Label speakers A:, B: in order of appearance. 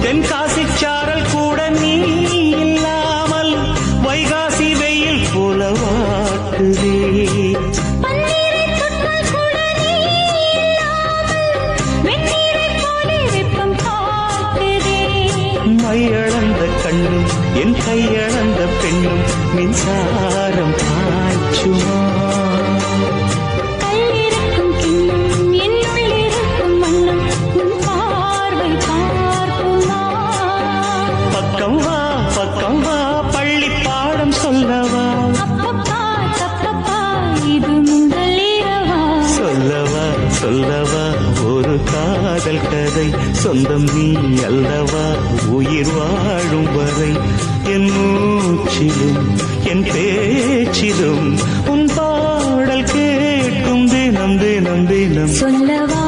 A: தென்காசி சாரல் கூட நீ இல்லாமல் வைகாசி வெயில் போல வாட்டுதே. மையளந்த கண்ணும் என் கையளந்த பெண்ணும் மின்சாரம் பாய்ச்சுமா. பக்கம் வா பக்கம் வா பள்ளி பாடம் சொல்லவா. சொல்லவா சொல்லவா ஒரு காதல் கதை சொந்தம் நீ அல்லவா உயிர் வாழும் வரை. என் மூச்சிலும் என் பேச்சிலும் உன் பாடல் கேட்கும் தினம் தினம் தினம்.
B: சொல்லவா